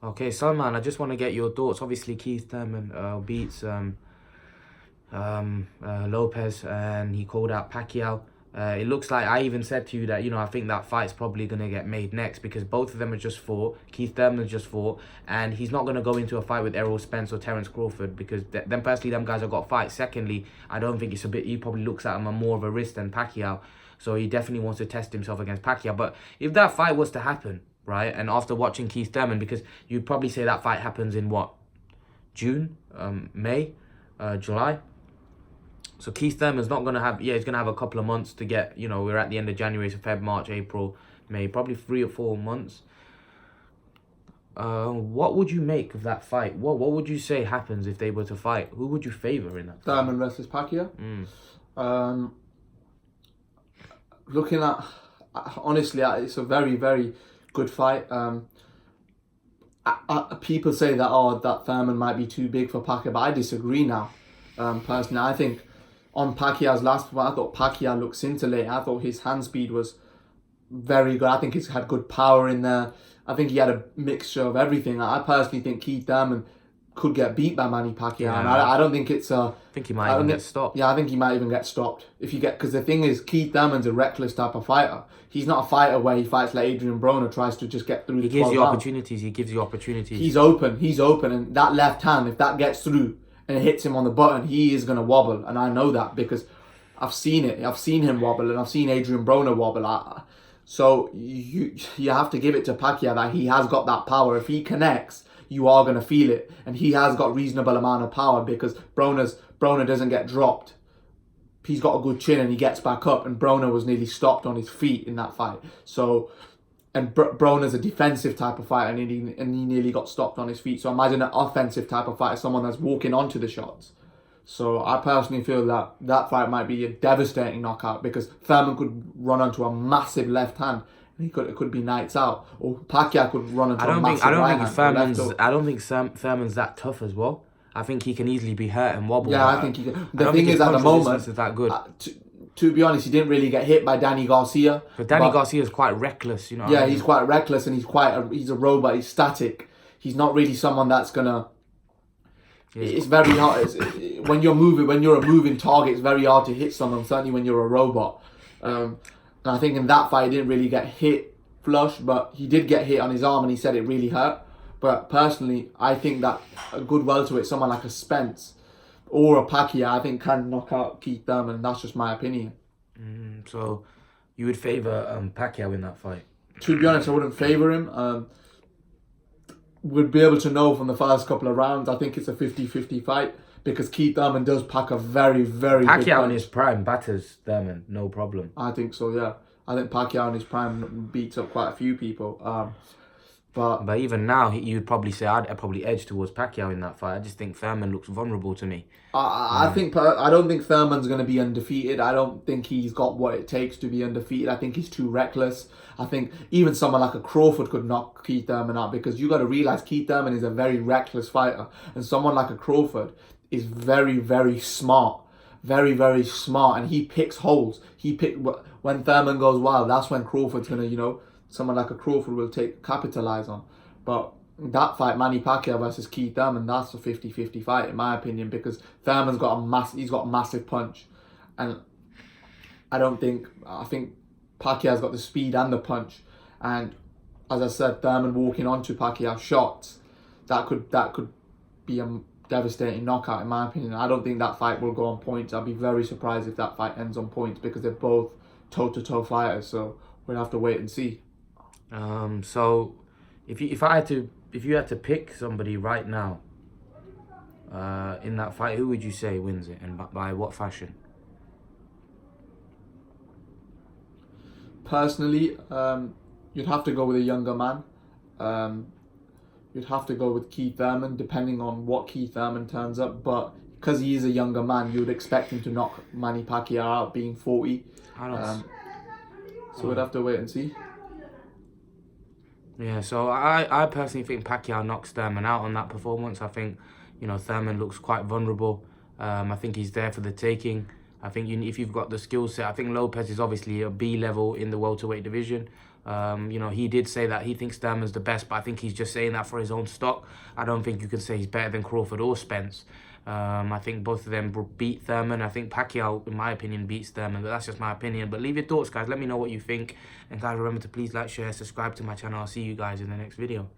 Okay, Salman, I just want to get your thoughts. Obviously, Keith Thurman beats Lopez, and he called out Pacquiao. It looks like I even said to you that, I think that fight's probably going to get made next because both of them have just fought. Keith Thurman's just fought, and he's not going to go into a fight with Errol Spence or Terence Crawford because them personally, them guys have got fights. Secondly, I don't think he probably looks at him more of a risk than Pacquiao. So he definitely wants to test himself against Pacquiao. But if that fight was to happen, right, and after watching Keith Thurman, because you'd probably say that fight happens in what? June? May? July? So Keith Thurman's not going to have... Yeah, he's going to have a couple of months to get... we're at the end of January, so Feb, March, April, May. Probably 3 or 4 months. What would you make of that fight? What would you say happens if they were to fight? Who would you favour in that fight? Thurman versus Pacquiao? Looking at... Honestly, it's a very, very good fight. People say that, that Thurman might be too big for Pacquiao, but I disagree now. Personally, I think on Pacquiao's last fight, I thought Pacquiao looked scintillating. I thought his hand speed was very good. I think he's had good power in there. I think he had a mixture of everything. I personally think Keith Thurman could get beat by Manny Pacquiao, Yeah. and I don't think it's a... I think he might even get stopped. Yeah, I think he might even get stopped because the thing is, Keith Thurman's a reckless type of fighter. He's not a fighter where he fights like Adrian Broner, tries to just get through. He gives you opportunities. He gives you opportunities. He's open, and that left hand, if that gets through and it hits him on the button, he is gonna wobble, and I know that because I've seen it. I've seen him wobble, and I've seen Adrian Broner wobble. So you have to give it to Pacquiao that he has got that power. If he connects, you are going to feel it. And he has got reasonable amount of power because Broner doesn't get dropped. He's got a good chin and he gets back up. And Broner was nearly stopped on his feet in that fight. So, and Broner's a defensive type of fighter and he nearly got stopped on his feet. So imagine an offensive type of fighter, someone that's walking onto the shots. So I personally feel that fight might be a devastating knockout because Thurman could run onto a massive left hand. It could be nights out, or Pacquiao could run into a massive right hand. I don't think Thurman's that tough as well. I think he can easily be hurt and wobble. Yeah, I think he can. The thing is, at the moment, is that good. To be honest, he didn't really get hit by Danny Garcia. But Danny Garcia is quite reckless, you know. Yeah, he's quite reckless and he's a robot. He's static. He's not really someone that's gonna. It's very hard. When you're a moving target, it's very hard to hit someone. Certainly when you're a robot. And I think in that fight, he didn't really get hit flush, but he did get hit on his arm, and he said it really hurt. But personally, I think that a good welterweight, someone like a Spence or a Pacquiao, I think can knock out Keith Thurman. That's just my opinion. So you would favour Pacquiao in that fight? To be honest, I wouldn't favour him. We'd be able to know from the first couple of rounds. I think it's a 50-50 fight because Keith Thurman does pack a very, very big Pacquiao in his prime batters Thurman, no problem. I think so, yeah. I think Pacquiao in his prime beats up quite a few people. But even now, you'd probably say I'd probably edge towards Pacquiao in that fight. I just think Thurman looks vulnerable to me. I don't think Thurman's going to be undefeated. I don't think he's got what it takes to be undefeated. I think he's too reckless. I think even someone like a Crawford could knock Keith Thurman out because you got to realize Keith Thurman is a very reckless fighter, and someone like a Crawford is very, very smart. Very, very smart, and he picks holes. When Thurman goes wild, that's when Crawford's gonna, someone like a Crawford will capitalize on. But that fight, Manny Pacquiao versus Keith Thurman, that's a 50-50 fight in my opinion because Thurman's got a massive punch, and I think Pacquiao's got the speed and the punch, and as I said, Thurman walking onto Pacquiao's shots, that could be a devastating knockout in my opinion. I don't think that fight will go on points. I'll be very surprised if that fight ends on points because they're both toe-to-toe fighters, so we'll have to wait and see. So if you had to pick somebody right now in that fight, who would you say wins it and by what fashion? Personally, you'd have to go with a younger man. You'd have to go with Keith Thurman, depending on what Keith Thurman turns up. But because he is a younger man, you would expect him to knock Manny Pacquiao out, being 40. So we'd have to wait and see. Yeah, so I personally think Pacquiao knocks Thurman out on that performance. I think, Thurman looks quite vulnerable. I think he's there for the taking. I think if you've got the skill set, I think Lopez is obviously a B level in the welterweight division. You know, he did say that he thinks Thurman's the best, but I think he's just saying that for his own stock. I don't think you can say he's better than Crawford or Spence. I think both of them beat Thurman. I think Pacquiao, in my opinion, beats Thurman, but that's just my opinion. But leave your thoughts, guys. Let me know what you think. And guys, remember to please like, share, subscribe to my channel. I'll see you guys in the next video.